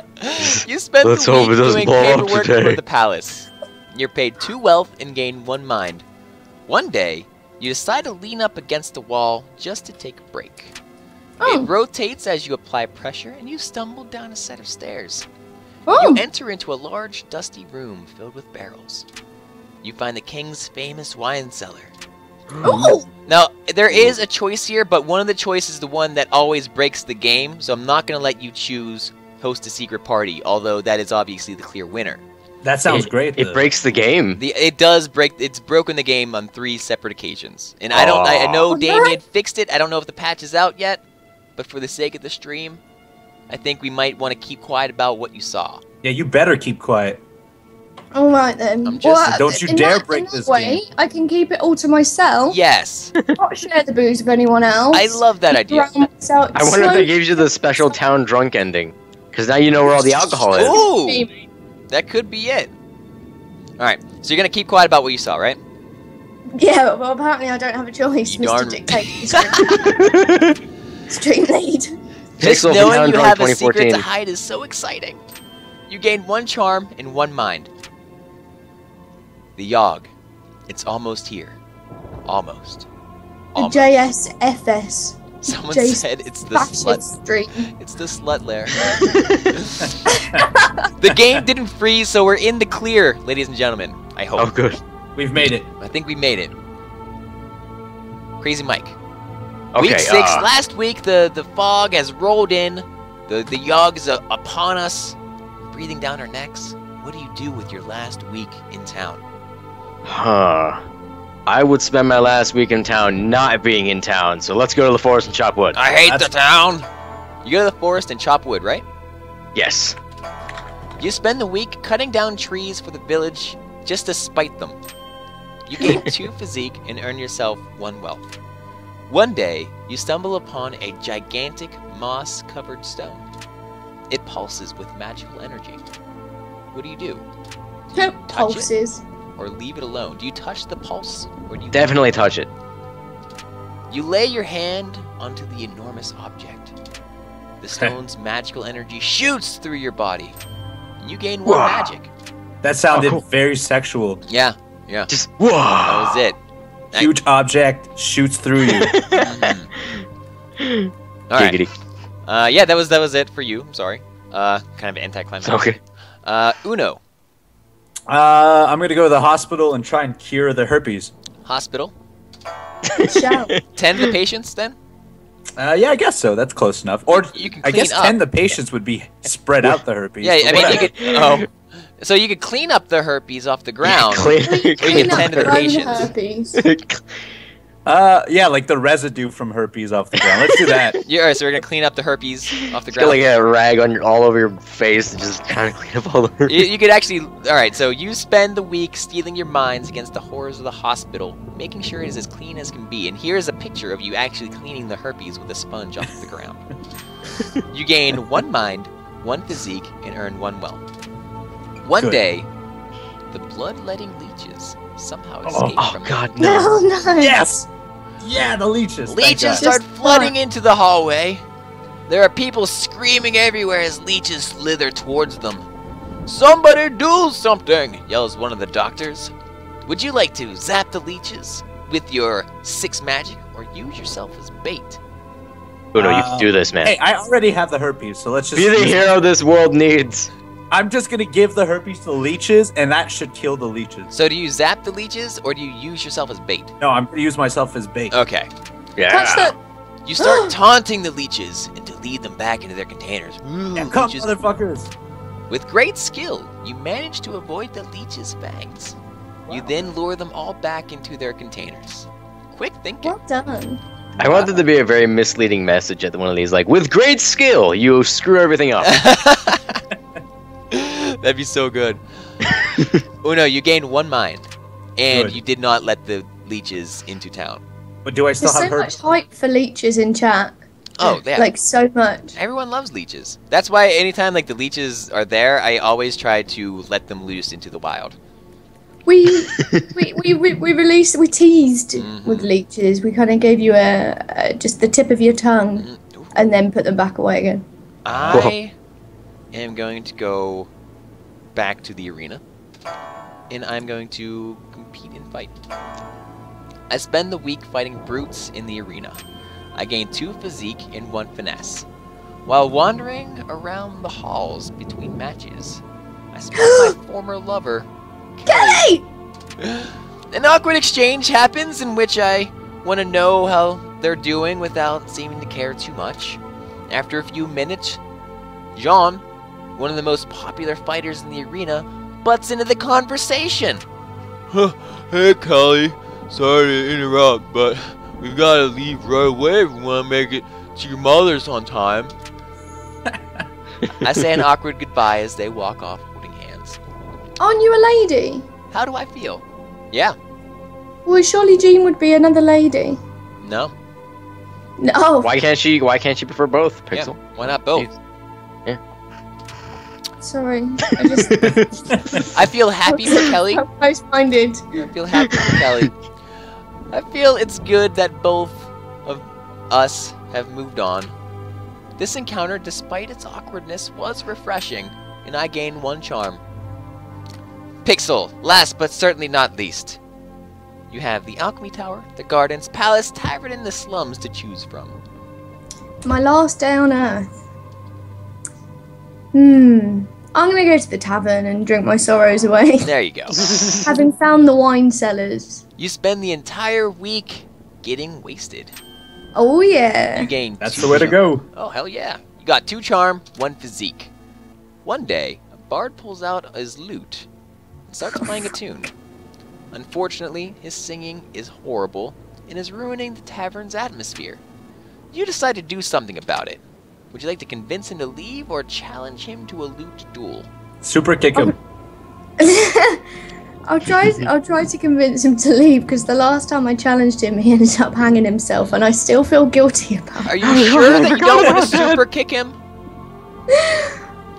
You spent Let's the hope week it doesn't doing blow up paperwork today. for the palace. You're paid 2 wealth and gain 1 mind. One day, you decide to lean up against the wall just to take a break. Oh. It rotates as you apply pressure, and you stumble down a set of stairs. Oh. You enter into a large, dusty room filled with barrels. You find the king's famous wine cellar. Oh. Now, there is a choice here, but one of the choices is the one that always breaks the game, so I'm not going to let you choose host a secret party, although that is obviously the clear winner. That sounds great. It breaks the game. It does break. It's broken the game on 3 separate occasions, and I don't. I know Damien fixed it. I don't know if the patch is out yet, but for the sake of the stream, I think we might want to keep quiet about what you saw. Yeah, you better keep quiet. All right then. I'm just- Don't you dare break this way, game. I can keep it all to myself. Yes, Not share the booze with anyone else. I love that idea. I wonder if they gave you the special town drunk ending. Because now you know where all the alcohol is. Ooh, that could be it. All right, so you're gonna keep quiet about what you saw, right? Yeah, well apparently I don't have a choice, You Mr. darn- Dictator. Stream lead. Just Pixel from knowing Town you Drunk have a secret 2014. to hide is so exciting. You gain 1 charm and 1 mind. The Yawhg. It's almost here. Almost. The Almost. JSFS. Someone JS said it's the Fascist slut. stream. It's the slut lair. The game didn't freeze, so we're in the clear, ladies and gentlemen. I hope. Oh, good. We've made it. I think we made it. Crazy Mike. Okay, Week 6. Last week, the fog has rolled in. The Yawhg is upon us, breathing down our necks. What do you do with your last week in town? Huh. I would spend my last week in town not being in town, so let's go to the forest and chop wood. I hate the town. You go to the forest and chop wood, right? Yes. You spend the week cutting down trees for the village just to spite them. You gain 2 physique and earn yourself 1 wealth. One day, you stumble upon a gigantic moss-covered stone. It pulses with magical energy. What do you do? Do you touch Pulses. it or leave it alone? Do you touch the pulse or do you Definitely touch it. You lay your hand onto the enormous object. The stone's magical energy shoots through your body. And you gain 1 Wow. magic. That sounded cool. very sexual. Yeah, yeah. Just whoa. That was it. Huge object shoots through you. All right. Giggity. Yeah, that was it for you. I'm sorry. Kind of anticlimactic. Okay. Uno. I'm gonna go to the hospital and try and cure the herpes. Hospital. Shout. Tend the patients then? Yeah, I guess so. That's close enough. Or You can I guess clean up. 10 the patients would be spread out the herpes. Yeah, I but mean, you whatever. could. Oh, so you could clean up the herpes off the ground. Clean- Or you can tend to the Own patients. herpes. Yeah, like the residue from herpes off the ground. Let's do that. Yeah, alright, so we're gonna clean up the herpes off the Got like ground. a rag on all over your face and just trying to clean up all the. You could actually. Alright, so you spend the week stealing your minds against the horrors of the hospital, making sure it is as clean as can be. And here's a picture of you actually cleaning the herpes with a sponge off the ground. You gain 1 mind, 1 physique, and earn 1 wealth. One Good. day, the bloodletting leeches somehow escape Oh from God, no! No, no. Yes! Yeah, the leeches. thank Leeches God. start Just flooding into the hallway. There are people screaming everywhere as leeches slither towards them. Somebody do something, yells one of the doctors. Would you like to zap the leeches with your 6 magic or use yourself as bait? Uno, you can do this, man. Hey, I already have the herpes, so let's just. Be the hero this world needs. I'm just gonna give the herpes to the leeches, and that should kill the leeches. So do you zap the leeches or do you use yourself as bait? No, I'm gonna use myself as bait. Okay. Yeah. Touch the. You start taunting the leeches and to lead them back into their containers. Yeah, come, Leeches. motherfuckers. With great skill, you manage to avoid the leeches' fangs. You then lure them all back into their containers. Quick thinking. Well done. I want there to be a very misleading message at one of these, like, with great skill, you screw everything up. That'd be so good. Uno, you gained 1 mind, and Good. you did not let the leeches into town. But do I still There's have so herpes? much hype for leeches in chat. Oh, yeah. Like, so much. Everyone loves leeches. That's why anytime like the leeches are there, I always try to let them loose into the wild. We released, we teased Mhm. with leeches. We kind of gave you a just the tip of your tongue Mm. and then put them back away again. I am going to go back to the arena, and I'm going to compete and fight. I spend the week fighting brutes in the arena. I gain 2 physique and 1 finesse. While wandering around the halls between matches, I spot my former lover, Kelly! An awkward exchange happens in which I want to know how they're doing without seeming to care too much. After a few minutes, Jean, one of the most popular fighters in the arena, butts into the conversation. Hey Kelly, sorry to interrupt, but we've got to leave right away if we want to make it to your mother's on time. I say an awkward goodbye as they walk off holding hands. Aren't you a lady? How do I feel? Yeah. Well, surely Jean would be another lady. No? No. Why can't she prefer both, Yeah. Pixel? Why not both? Sorry. I just. I feel happy for Kelly. I'm close-minded. I feel happy for Kelly. I feel it's good that both of us have moved on. This encounter, despite its awkwardness, was refreshing, and I gained 1 charm. Pixel, last but certainly not least. You have the Alchemy Tower, the Gardens, Palace, Tavern, and the Slums to choose from. My last day on Earth. I'm gonna go to the tavern and drink my sorrows away. There you go. Having found the wine cellars. You spend the entire week getting wasted. Oh yeah. You gain That's 2 the way to charm. go. Oh, hell yeah. You got 2 charm, 1 physique. One day, a bard pulls out his lute and starts playing a tune. Unfortunately, his singing is horrible and is ruining the tavern's atmosphere. You decide to do something about it. Would you like to convince him to leave or challenge him to a lute duel? Super kick him. I'll try to convince him to leave because the last time I challenged him, he ended up hanging himself, and I still feel guilty about Are it. you sure that you don't want to super kick him?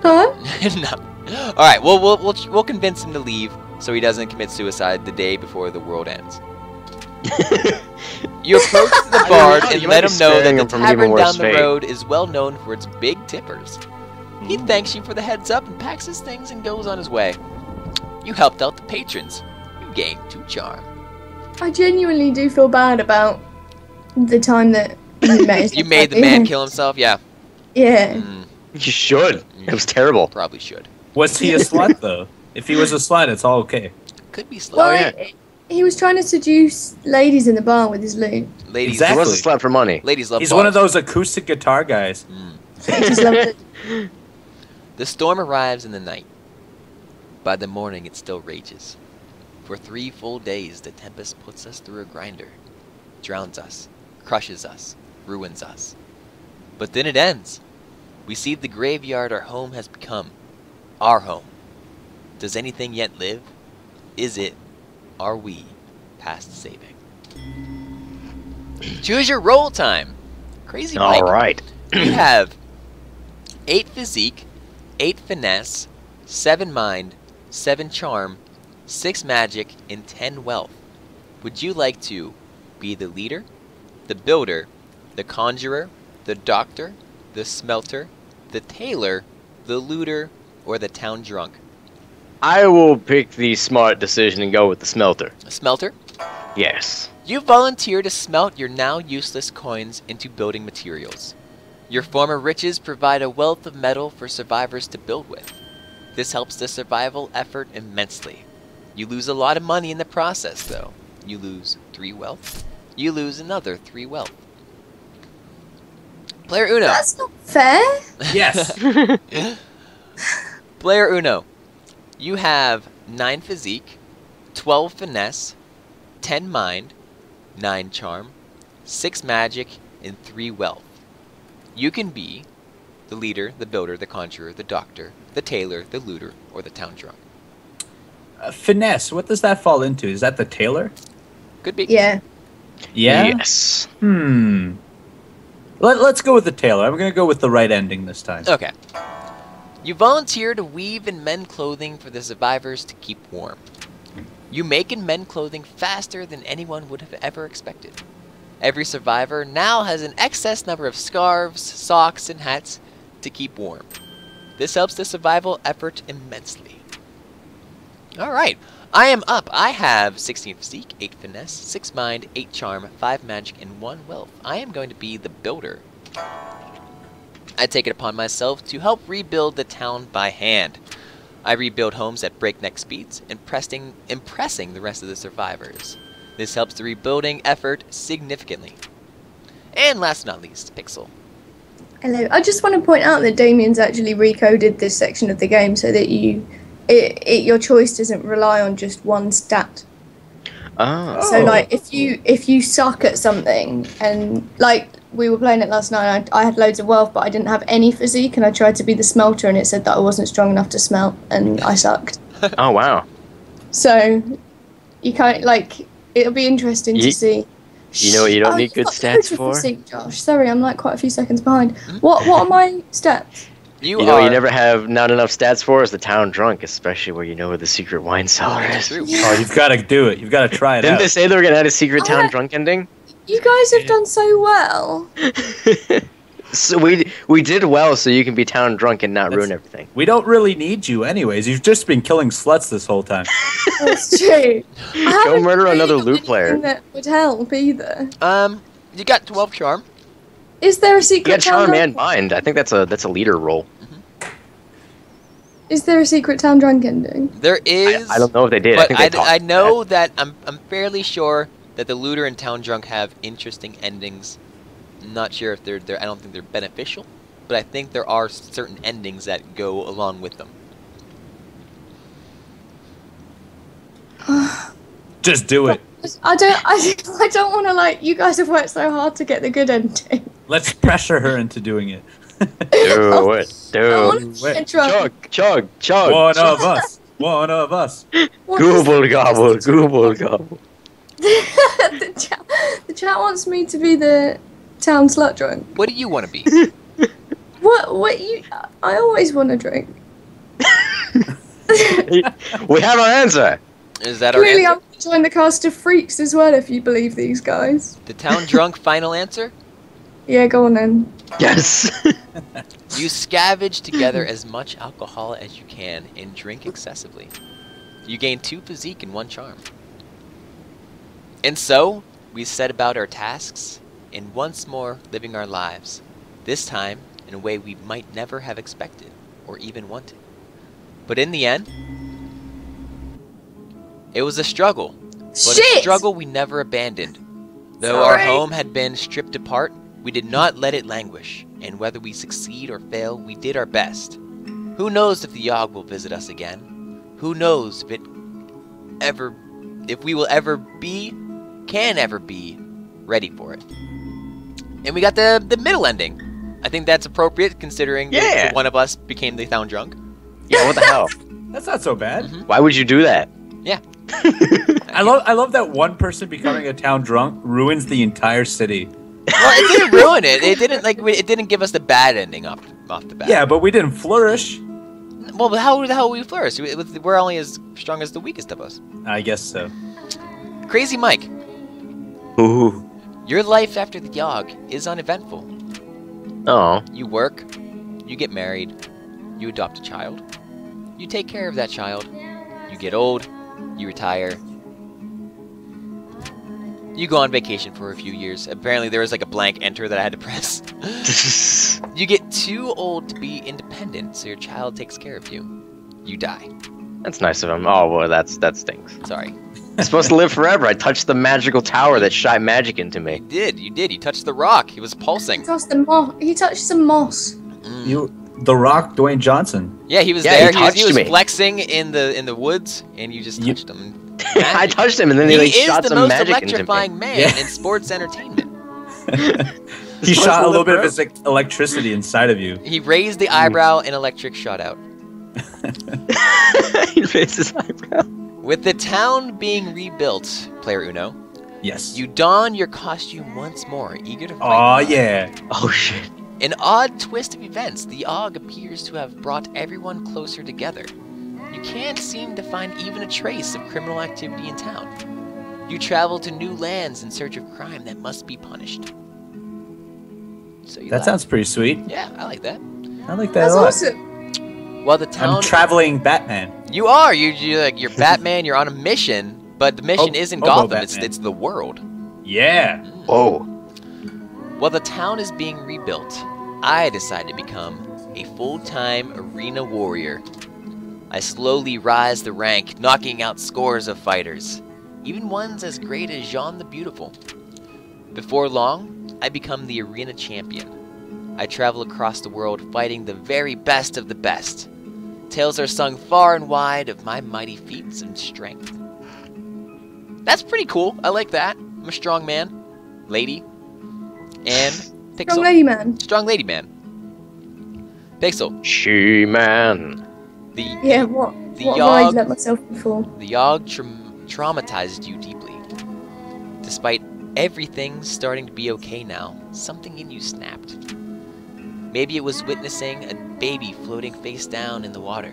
Huh? No. All right. Well, we'll convince him to leave so he doesn't commit suicide the day before the world ends. You approach the bard and you let might him be know that sparing the him from even tavern worse down the fate. road is well known for its big tippers. He thanks you for the heads up and packs his things and goes on his way. You helped out the patrons. You gained 2 charm. I genuinely do feel bad about the time that you made You made the man kill himself. Yeah. Yeah. Mm. You should. It was terrible. Probably should. Was he a slut though? If he was a slut, it's all okay. Could be slut. Well, yeah. he was trying to seduce ladies in the bar with his loot. Ladies, Exactly. He was a slut for money. ladies love He's bars. one of those acoustic guitar guys. Ladies loved it. The storm arrives in the night. By the morning, it still rages. For 3 full days, the tempest puts us through a grinder, drowns us, crushes us, ruins us. But then it ends. We see the graveyard our home has become. Our home. Does anything yet live? Is it? Are we past saving? Choose your roll time. Crazy Mike. All right. You have 8 physique, 8 finesse, 7 mind, 7 charm, 6 magic, and 10 wealth. Would you like to be the leader, the builder, the conjurer, the doctor, the smelter, the tailor, the looter, or the town drunk? I will pick the smart decision and go with the smelter. A smelter? Yes. You volunteer to smelt your now useless coins into building materials. Your former riches provide a wealth of metal for survivors to build with. This helps the survival effort immensely. You lose a lot of money in the process, though. You lose 3 wealth. You lose another 3 wealth. Player Uno. That's not fair. Yes. Player Uno. You have 9 physique, 12 finesse, 10 mind, 9 charm, 6 magic, and 3 wealth. You can be the leader, the builder, the conjurer, the doctor, the tailor, the looter, or the town drunk. Finesse. What does that fall into? Is that the tailor? Could be. Yeah. Yeah. Yes. Let's go with the tailor. I'm gonna go with the right ending this time. Okay. You volunteer to weave and mend clothing for the survivors to keep warm. You make and mend clothing faster than anyone would have ever expected. Every survivor now has an excess number of scarves, socks, and hats to keep warm. This helps the survival effort immensely. Alright, I am up. I have 16 physique, 8 finesse, 6 mind, 8 charm, 5 magic, and 1 wealth. I am going to be the builder. I take it upon myself to help rebuild the town by hand. I rebuild homes at breakneck speeds, impressing the rest of the survivors. This helps the rebuilding effort significantly. And last but not least, Pixel. Hello. I just want to point out that Damien's actually recoded this section of the game so that your choice doesn't rely on just one stat. Oh. So like if you suck at something, and like we were playing it last night, I had loads of wealth but I didn't have any physique, and I tried to be the smelter and it said that I wasn't strong enough to smelt and I sucked. Oh, wow. So you can't, like, it'll be interesting to see. You know what you don't need you've good got stats loads of for? physique, Josh. Sorry, I'm like quite a few seconds behind. What are my stats? You know you never have not enough stats for is the town drunk, especially where you know where the secret wine cellar is. True. Oh, you've got to do it. You've got to try it Didn't out. they say they were going to add a secret town yeah. drunk ending? You guys have done so well. So we did well so you can be town drunk and not ruin everything. We don't really need you anyways. You've just been killing sluts this whole time. That's true. Go murder another loot player. That would help either. You got 12 charm. Is there a You secret got town charm drunk? and bind. I think that's a leader role. Is there a secret town drunk ending? There is. I don't know if they did. I But think they talked I about know that I'm fairly sure that the looter and town drunk have interesting endings. I'm not sure if they're I don't think they're beneficial, but I think there are certain endings that go along with them. Just do it. I don't want to, like, you guys have worked so hard to get the good ending. Let's pressure her into doing it. Do it. I Do want it. to get drunk. Chug. One of us. One of us. What does- Gooble gobble. the chat wants me to be the town slut drunk. What do you want to be? What you? I always want to drink. We have our answer. Is that our Clearly, answer? I'm join the cast of freaks as well. If you believe these guys. The town drunk final answer? Yeah, go on then. Yes. You scavenge together as much alcohol as you can and drink excessively. You gain 2 physique and 1 charm. And so, we set about our tasks and once more living our lives. This time, in a way we might never have expected or even wanted. But in the end, it was a struggle. But a struggle we never abandoned. Though our home had been stripped apart, we did not let it languish. And whether we succeed or fail, we did our best. Who knows if the Yawhg will visit us again? Who knows if we will ever be, can ever be, ready for it? And we got the middle ending. I think that's appropriate considering that one of us became the town drunk. Yeah, what the hell? That's not so bad. Why would you do that? Yeah. I love that one person becoming a town drunk ruins the entire city. Well, it didn't ruin it. It didn't give us the bad ending off the bat. Yeah, but we didn't flourish. Well, but how the hell we flourish? We're only as strong as the weakest of us. I guess so. Crazy Mike. Ooh. Your life after the Yawhg is uneventful. Oh. You work, you get married, you adopt a child, you take care of that child, you get old, you retire, you go on vacation for a few years. Apparently there was like a blank enter that I had to press. You get too old to be independent, so your child takes care of you. You die. That's nice of him. Oh, well, that stinks. Sorry. I'm supposed to live forever. I touched the magical tower that shot magic into me. You did. You touched the rock. It was pulsing. He touched some moss. The Rock, Dwayne Johnson. Yeah, he was there. He was flexing in the woods, and you just touched him. I touched him, and then he shot some magic into me. He is the most electrifying man in sports entertainment. He shot a little bit of his electricity inside of you. He raised the eyebrow, and electric shot out. He raised his eyebrow. With the town being rebuilt, Player Uno, yes, you don your costume once more, eager to fight. Oh yeah. Oh shit. An odd twist of events, the Yawhg appears to have brought everyone closer together. You can't seem to find even a trace of criminal activity in town. You travel to new lands in search of crime that must be punished. So that sounds pretty sweet. Yeah, I like that. I like that a lot. That's awesome. Well, the town. I'm traveling Batman. You are. You're Batman. You're on a mission, but the mission isn't Gotham. It's the world. Yeah. Oh. While the town is being rebuilt, I decide to become a full-time arena warrior. I slowly rise the rank, knocking out scores of fighters, even ones as great as Jean the Beautiful. Before long, I become the arena champion. I travel across the world fighting the very best of the best. Tales are sung far and wide of my mighty feats and strength. That's pretty cool. I like that. I'm a strong man. Lady. And Pixel. Strong lady man. Strong lady man. Pixel. She-Man. What have I let myself before? The Yawhg traumatized you deeply. Despite everything starting to be okay now, something in you snapped. Maybe it was witnessing a baby floating face down in the water.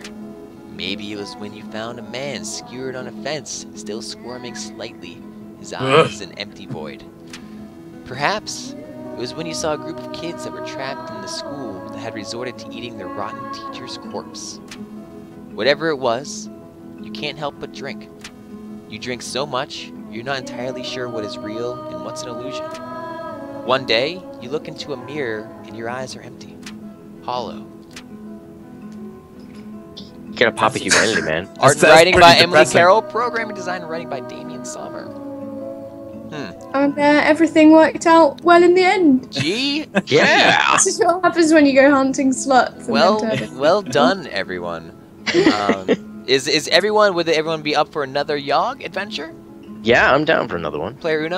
Maybe it was when you found a man skewered on a fence, still squirming slightly, his eyes an empty void. Perhaps it was when you saw a group of kids that were trapped in the school that had resorted to eating their rotten teacher's corpse. Whatever it was, you can't help but drink. You drink so much, you're not entirely sure what is real and what's an illusion. One day, you look into a mirror and your eyes are empty, hollow. You gotta pop a humanity, man. Art and writing by Emily Carroll, programming design and writing by Damien Sommer. And everything worked out well in the end. Gee, Yeah. This is what happens when you go hunting sluts. Well done, everyone. Is everyone? Would everyone be up for another Yawhg adventure? Yeah, I'm down for another one. Player Uno?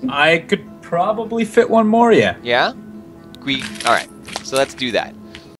I could probably fit one more. Yeah. Yeah. All right. So let's do that.